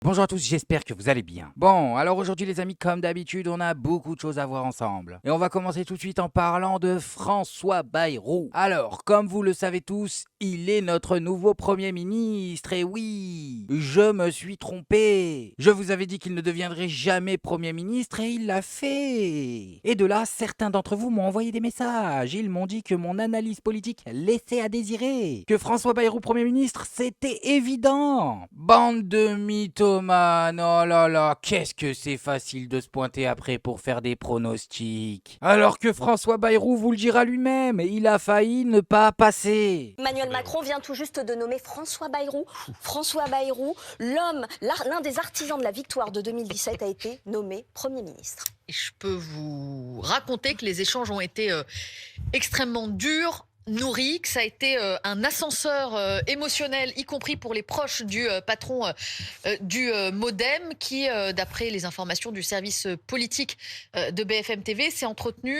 Bonjour à tous, j'espère que vous allez bien. Bon, alors aujourd'hui les amis, comme d'habitude, on a beaucoup de choses à voir ensemble. Et on va commencer tout de suite en parlant de François Bayrou. Alors, comme vous le savez tous, il est notre nouveau Premier ministre. Et oui, je me suis trompé. Je vous avais dit qu'il ne deviendrait jamais Premier ministre et il l'a fait. Et de là, certains d'entre vous m'ont envoyé des messages. Ils m'ont dit que mon analyse politique laissait à désirer. Que François Bayrou Premier ministre, c'était évident. Bande de mythos. Man, oh là là, qu'est-ce que c'est facile de se pointer après pour faire des pronostics. Alors que François Bayrou vous le dira lui-même, il a failli ne pas passer. Emmanuel Macron vient tout juste de nommer François Bayrou. François Bayrou, l'un des artisans de la victoire de 2017, a été nommé Premier ministre. Et je peux vous raconter que les échanges ont été extrêmement durs, nourris, que ça a été un ascenseur émotionnel, y compris pour les proches du patron du MoDem, qui, d'après les informations du service politique de BFM TV, s'est entretenu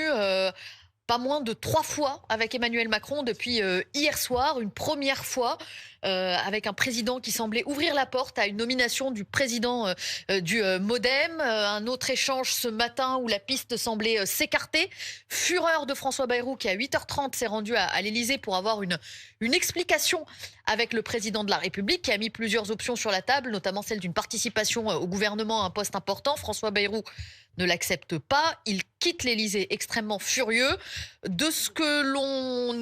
pas moins de 3 fois avec Emmanuel Macron depuis hier soir, une première fois avec un président qui semblait ouvrir la porte à une nomination du président du MoDem, un autre échange ce matin où la piste semblait s'écarter, fureur de François Bayrou qui à 8h30 s'est rendu à l'Élysée pour avoir une explication avec le président de la République, qui a mis plusieurs options sur la table, notamment celle d'une participation au gouvernement à un poste important. François Bayrou ne l'accepte pas. Il quitte l'Élysée extrêmement furieux. De ce que l'on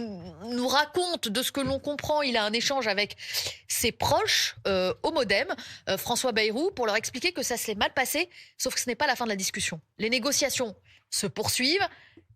nous raconte, de ce que l'on comprend, il a un échange avec ses proches au MoDem, François Bayrou, pour leur expliquer que ça s'est mal passé, sauf que ce n'est pas la fin de la discussion. Les négociations se poursuivent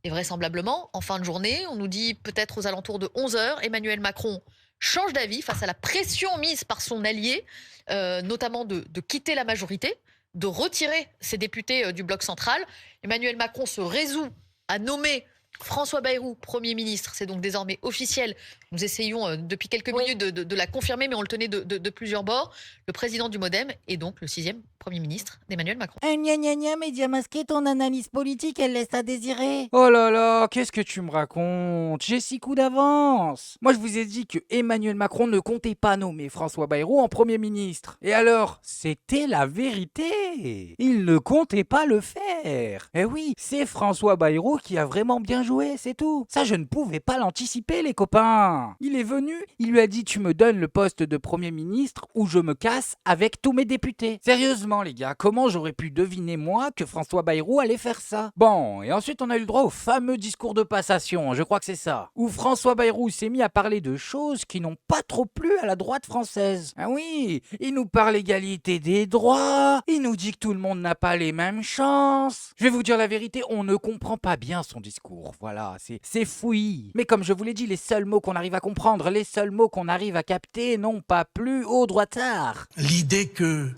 et vraisemblablement, en fin de journée, on nous dit peut-être aux alentours de 11h, Emmanuel Macron change d'avis face à la pression mise par son allié, notamment de quitter la majorité, de retirer ses députés du bloc central. Emmanuel Macron se résout à nommer François Bayrou Premier ministre. C'est donc désormais officiel. Nous essayons depuis quelques minutes de la confirmer, mais on le tenait de plusieurs bords. Le président du MoDem est donc le 6e Premier ministre d'Emmanuel Macron. Gna gna gna, média masqué, ton analyse politique, elle laisse à désirer. Oh là là, qu'est-ce que tu me racontes? J'ai 6 coups d'avance. Moi je vous ai dit que Emmanuel Macron ne comptait pas nommer François Bayrou en Premier ministre. Et alors, c'était la vérité. Il ne comptait pas le faire. Eh oui, c'est François Bayrou qui a vraiment bien joué, c'est tout. Ça, je ne pouvais pas l'anticiper, les copains. Il est venu, il lui a dit tu me donnes le poste de Premier ministre ou je me casse avec tous mes députés. Sérieusement les gars, comment j'aurais pu deviner moi que François Bayrou allait faire ça? Bon, et ensuite on a eu le droit au fameux discours de passation, je crois que c'est ça, où François Bayrou s'est mis à parler de choses qui n'ont pas trop plu à la droite française. Ah oui, il nous parle égalité des droits, il nous dit que tout le monde n'a pas les mêmes chances. Je vais vous dire la vérité, on ne comprend pas bien son discours, voilà, c'est fouillis. Mais comme je vous l'ai dit, les seuls mots qu'on arrive à comprendre, les seuls mots qu'on arrive à capter n'ont pas plu aux droitards. L'idée que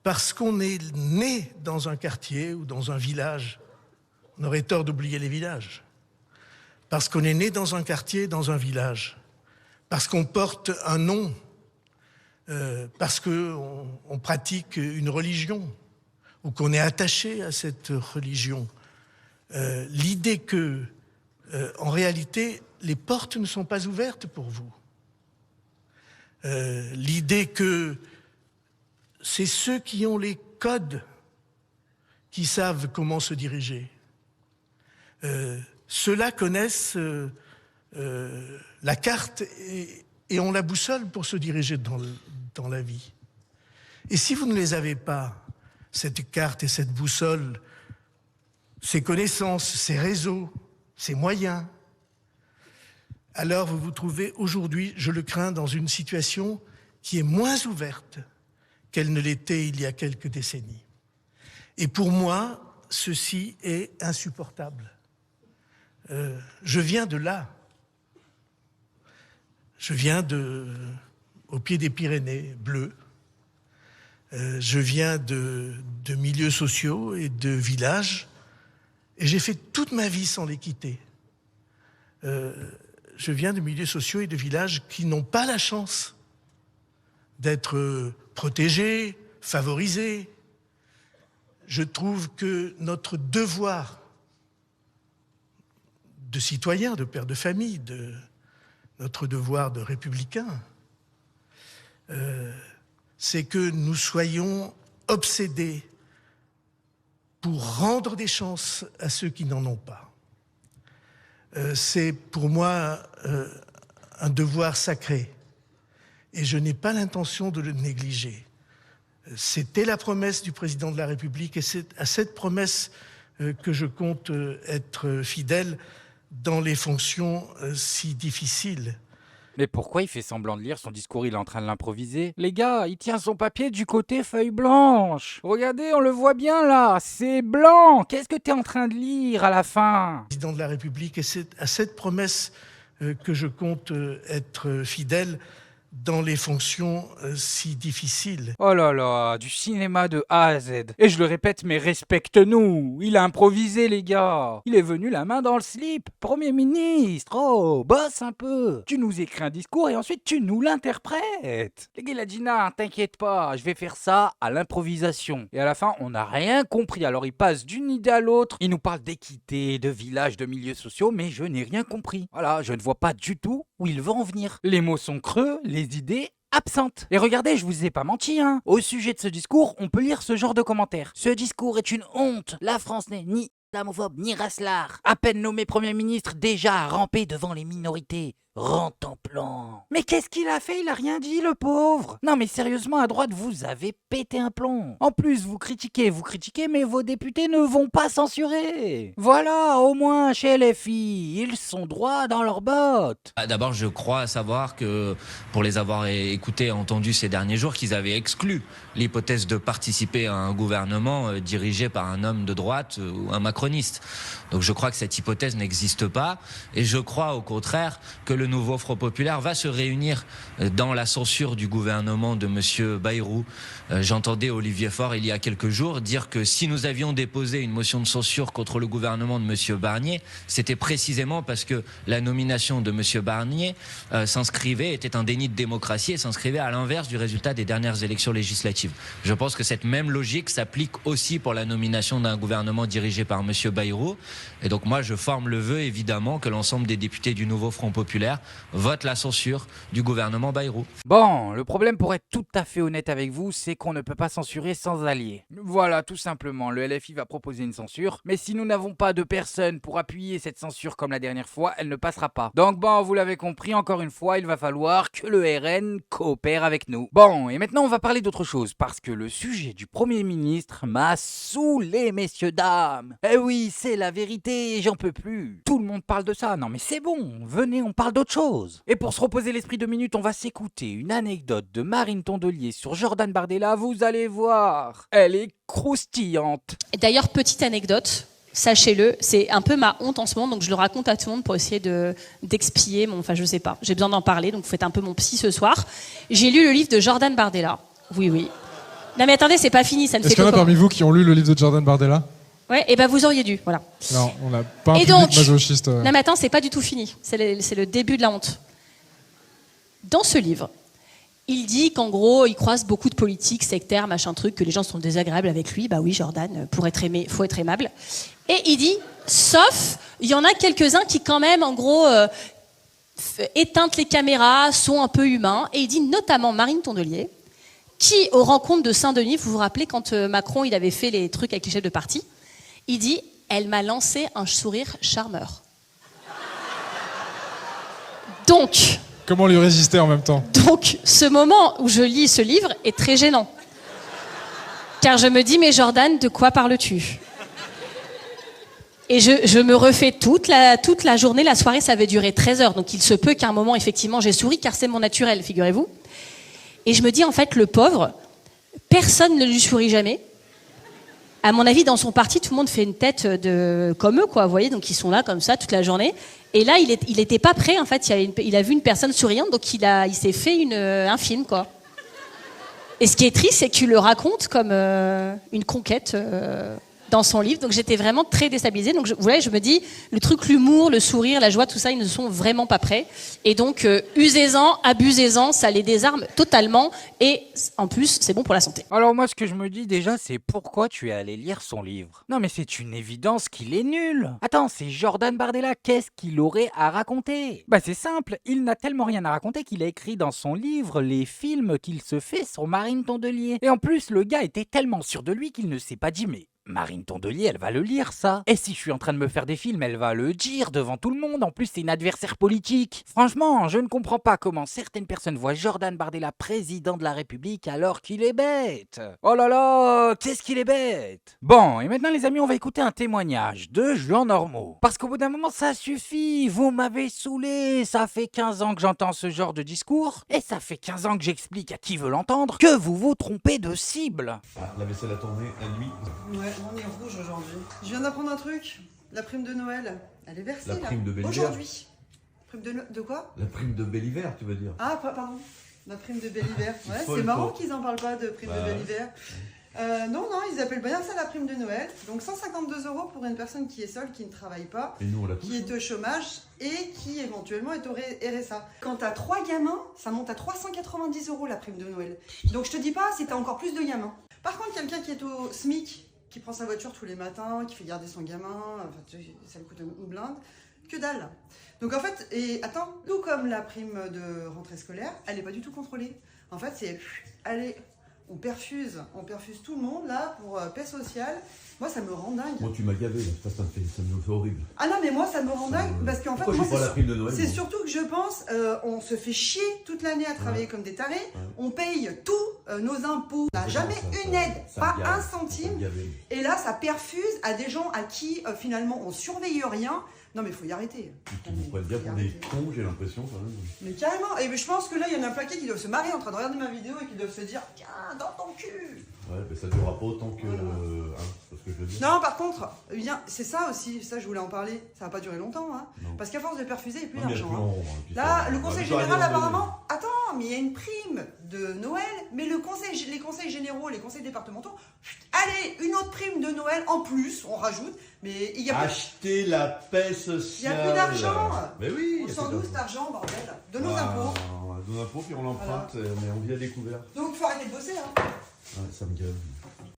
parce qu'on est né dans un quartier ou dans un village, on aurait tort d'oublier les villages. Parce qu'on est né dans un quartier, dans un village, parce qu'on porte un nom, parce qu'on pratique une religion ou qu'on est attaché à cette religion. L'idée que, en réalité, les portes ne sont pas ouvertes pour vous. L'idée que c'est ceux qui ont les codes qui savent comment se diriger. Ceux-là connaissent la carte et ont la boussole pour se diriger dans la vie. Et si vous ne les avez pas, cette carte et cette boussole, ces connaissances, ces réseaux, ces moyens, alors vous vous trouvez aujourd'hui, je le crains, dans une situation qui est moins ouverte qu'elle ne l'était il y a quelques décennies. Et pour moi, ceci est insupportable. Je viens de là. Je viens au pied des Pyrénées bleues. Je viens de milieux sociaux et de villages. Et j'ai fait toute ma vie sans les quitter. Je viens de milieux sociaux et de villages qui n'ont pas la chance d'être protégés, favorisés. Je trouve que notre devoir de citoyen, de père de famille, notre devoir de républicain, c'est que nous soyons obsédés pour rendre des chances à ceux qui n'en ont pas. C'est pour moi un devoir sacré et je n'ai pas l'intention de le négliger. C'était la promesse du président de la République et c'est à cette promesse que je compte être fidèle dans les fonctions si difficiles. Mais pourquoi il fait semblant de lire son discours? Il est en train de l'improviser. Les gars, il tient son papier du côté feuille blanche. Regardez, on le voit bien là, c'est blanc. Qu'est-ce que t'es en train de lire à la fin? Président de la République et c'est à cette promesse que je compte être fidèle dans les fonctions si difficiles. Oh là là, du cinéma de A à Z. Et je le répète, mais respecte-nous. Il a improvisé, les gars. Il est venu la main dans le slip. Premier ministre, oh, bosse un peu. Tu nous écris un discours et ensuite tu nous l'interprètes. Les gars, il a dit, non, t'inquiète pas, je vais faire ça à l'improvisation. Et à la fin, on n'a rien compris. Alors il passe d'une idée à l'autre. Il nous parle d'équité, de village, de milieux sociaux, mais je n'ai rien compris. Voilà, je ne vois pas du tout où il veut en venir. Les mots sont creux, les idées absentes. Et regardez, je vous ai pas menti, hein. Au sujet de ce discours, on peut lire ce genre de commentaires. Ce discours est une honte. La France n'est ni islamophobe ni racelard. À peine nommé Premier ministre, déjà à ramper devant les minorités. Rentre en plan. Mais qu'est-ce qu'il a fait? Il a rien dit, le pauvre. Non mais sérieusement, à droite, vous avez pété un plomb. En plus, vous critiquez, mais vos députés ne vont pas censurer. Voilà, au moins chez LFI, ils sont droits dans leurs bottes. D'abord, je crois savoir que, pour les avoir écoutés et entendus ces derniers jours, qu'ils avaient exclu l'hypothèse de participer à un gouvernement dirigé par un homme de droite ou un macroniste. Donc je crois que cette hypothèse n'existe pas et je crois au contraire que le nouveau Front Populaire va se réunir dans la censure du gouvernement de M. Bayrou. J'entendais Olivier Faure il y a quelques jours dire que si nous avions déposé une motion de censure contre le gouvernement de M. Barnier, c'était précisément parce que la nomination de M. Barnier était un déni de démocratie et s'inscrivait à l'inverse du résultat des dernières élections législatives. Je pense que cette même logique s'applique aussi pour la nomination d'un gouvernement dirigé par M. Bayrou. Et donc moi je forme le vœu évidemment que l'ensemble des députés du nouveau Front Populaire votent la censure du gouvernement Bayrou. Bon, le problème pour être tout à fait honnête avec vous, c'est qu'on ne peut pas censurer sans alliés. Voilà, tout simplement, le LFI va proposer une censure, mais si nous n'avons pas de personnes pour appuyer cette censure comme la dernière fois, elle ne passera pas. Donc bon, vous l'avez compris, encore une fois, il va falloir que le RN coopère avec nous. Bon, et maintenant on va parler d'autre chose, parce que le sujet du Premier ministre m'a saoulé, messieurs, dames. Eh oui, c'est la vérité, j'en peux plus. Tout le monde parle de ça, non mais c'est bon, venez, on parle d'autre chose. Et pour se reposer l'esprit 2 minutes, on va s'écouter une anecdote de Marine Tondelier sur Jordan Bardella, vous allez voir, elle est croustillante. D'ailleurs, petite anecdote, sachez-le, c'est un peu ma honte en ce moment, donc je le raconte à tout le monde pour essayer d'expier enfin je sais pas, j'ai besoin d'en parler, donc vous faites un peu mon psy ce soir. J'ai lu le livre de Jordan Bardella, oui. Non mais attendez, c'est pas fini, ça ne fait que... Est-ce qu'il y en a parmi vous qui ont lu le livre de Jordan Bardella? Ouais, et ben vous auriez dû, voilà. Non, on n'a pas un et public donc, masochiste. Non mais attends, c'est pas du tout fini, c'est le début de la honte. Dans ce livre, il dit qu'en gros, il croise beaucoup de politiques, sectaires, machin truc, que les gens sont désagréables avec lui. Bah oui, Jordan, pour être aimé, faut être aimable. Et il dit, sauf, il y en a quelques-uns qui quand même, en gros, éteignent les caméras, sont un peu humains. Et il dit notamment Marine Tondelier, qui, aux rencontres de Saint-Denis, vous vous rappelez quand Macron il avait fait les trucs avec les chefs de parti, il dit, elle m'a lancé un sourire charmeur. Donc... Comment lui résister en même temps? Donc, ce moment où je lis ce livre est très gênant. Car je me dis, mais Jordan, de quoi parles-tu? Et je me refais toute la journée, la soirée, ça avait duré 13 heures. Donc il se peut qu'à un moment, effectivement, j'ai souri, car c'est mon naturel, figurez-vous. Et je me dis, en fait, le pauvre, personne ne lui sourit jamais. À mon avis, dans son parti, tout le monde fait une tête comme eux, quoi. Vous voyez, donc ils sont là comme ça toute la journée. Et là, il était pas prêt, en fait. Il a vu une personne souriante, donc il s'est fait un film, quoi. Et ce qui est triste, c'est que tu le racontes comme une conquête dans son livre. Donc j'étais vraiment très déstabilisée. Donc je me dis, le truc, l'humour, le sourire, la joie, tout ça, ils ne sont vraiment pas prêts. Et donc usez-en, abusez-en, ça les désarme totalement. Et en plus, c'est bon pour la santé. Alors moi, ce que je me dis déjà, c'est pourquoi tu es allé lire son livre. Non mais c'est une évidence qu'il est nul. Attends, c'est Jordan Bardella, qu'est-ce qu'il aurait à raconter? Bah c'est simple, il n'a tellement rien à raconter qu'il a écrit dans son livre les films qu'il se fait sur Marine Tondelier. Et en plus, le gars était tellement sûr de lui qu'il ne s'est pas dit mais... Marine Tondelier, elle va le lire, ça. Et si je suis en train de me faire des films, elle va le dire devant tout le monde. En plus, c'est une adversaire politique. Franchement, je ne comprends pas comment certaines personnes voient Jordan Bardella président de la République alors qu'il est bête. Oh là là, qu'est-ce qu'il est bête. Bon, et maintenant les amis, on va écouter un témoignage de Jean Normaux. Parce qu'au bout d'un moment, ça suffit. Vous m'avez saoulé. Ça fait 15 ans que j'entends ce genre de discours. Et ça fait 15 ans que j'explique à qui veut l'entendre que vous vous trompez de cible. Ah, la vaisselle a tourné à nuit. Ouais, on est rouge aujourd'hui. Je viens d'apprendre un truc. La prime de Noël, elle est versée La prime de Bel-Hiver. aujourd'hui. Prime de quoi? La prime de Bel-Hiver, tu veux dire? Ah, pardon. La prime de Bel-Hiver. Ouais, faut c'est le marrant faut. qu'ils en parlent pas de prime de Bel-Hiver. Non, ils appellent bien ça la prime de Noël. Donc 152 € pour une personne qui est seule, qui ne travaille pas, Et nous, on la touche. qui est au chômage et qui éventuellement est au RSA. Quand t'as 3 gamins, ça monte à 390 € la prime de Noël. Donc je te dis pas si t'as encore plus de gamins. Par contre, quelqu'un qui est au SMIC, qui prend sa voiture tous les matins, qui fait garder son gamin, enfin, ça lui coûte une blinde, que dalle. Donc en fait, et attends, tout comme la prime de rentrée scolaire, elle n'est pas du tout contrôlée. En fait, c'est, allez, on perfuse tout le monde là pour paix sociale. Moi, ça me rend dingue. Moi, tu m'as gavé, là. Ça me fait horrible. Ah non, mais moi, ça me rend dingue parce qu'en fait, Pourquoi moi, j'ai pas la prime de Noël, c'est moi surtout que je pense, on se fait chier toute l'année à travailler comme des tarés. On paye tous nos impôts. On n'a jamais une aide, pas un centime. Et là, ça perfuse à des gens à qui finalement on surveille rien. Non mais il faut y arrêter. Ils nous prennent bien pour des cons, j'ai l'impression quand même. Mais carrément, et je pense que là il y en a un paquet qui doivent se marrer en train de regarder ma vidéo et qui doivent se dire tiens, dans ton cul. Ouais, mais ça durera pas autant que... c'est ce que je veux dire. Non, par contre, bien, c'est ça aussi, ça je voulais en parler, ça va pas durer longtemps, hein, parce qu'à force de perfuser, il n'y a plus d'argent. Là, le conseil général apparemment, attends, mais il y a une prime de Noël, mais les conseils généraux, les conseils départementaux, allez, une autre prime de Noël en plus, on rajoute, mais il y a plus... Acheter la paix sociale. Il n'y a plus d'argent. Mais oui. On sort d'où cet argent, bordel? De nos impôts. De nos impôts, puis on l'emprunte, mais on vit à découvert. Donc faut arrêter de bosser, hein. Ouais, ça me gueule.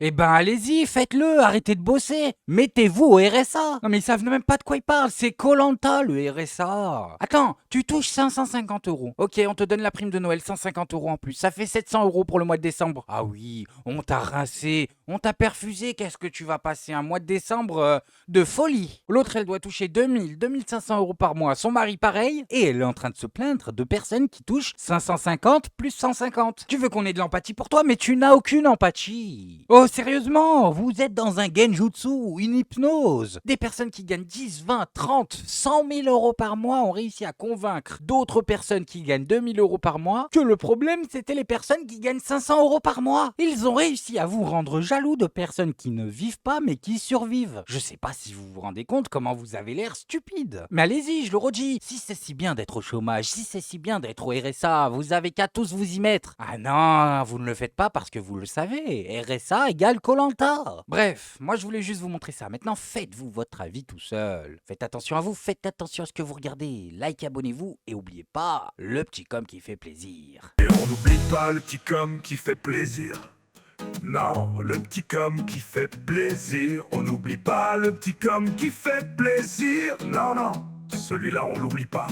Eh ben allez-y, faites-le, arrêtez de bosser. Mettez-vous au RSA. Non mais ils savent même pas de quoi ils parlent, c'est Koh-Lanta le RSA. Attends, tu touches 550 €. Ok, on te donne la prime de Noël, 150 € en plus. Ça fait 700 € pour le mois de décembre. Ah oui, on t'a rincé, on t'a perfusé. Qu'est-ce que tu vas passer un mois de décembre de folie. L'autre, elle doit toucher 2000, 2500 € par mois. Son mari pareil. Et elle est en train de se plaindre de personnes qui touchent 550 plus 150. Tu veux qu'on ait de l'empathie pour toi, mais tu n'as aucune empathie. Oh, sérieusement, vous êtes dans un genjutsu ou une hypnose. Des personnes qui gagnent 10, 20, 30, 100 000 € par mois ont réussi à convaincre d'autres personnes qui gagnent 2000 € par mois que le problème c'était les personnes qui gagnent 500 € par mois. Ils ont réussi à vous rendre jaloux de personnes qui ne vivent pas mais qui survivent. Je sais pas si vous vous rendez compte comment vous avez l'air stupide. Mais allez-y, je le redis, si c'est si bien d'être au chômage, si c'est si bien d'être au RSA, vous avez qu'à tous vous y mettre. Ah non, vous ne le faites pas parce que vous le savez. RSA égale Koh-Lanta. Bref, moi je voulais juste vous montrer ça. Maintenant, faites-vous votre avis tout seul. Faites attention à vous, faites attention à ce que vous regardez. Like, abonnez-vous et oubliez pas le petit com qui fait plaisir. Et on n'oublie pas le petit com qui fait plaisir. Non, le petit com qui fait plaisir. On n'oublie pas le petit com qui fait plaisir. Non, non, celui-là on l'oublie pas.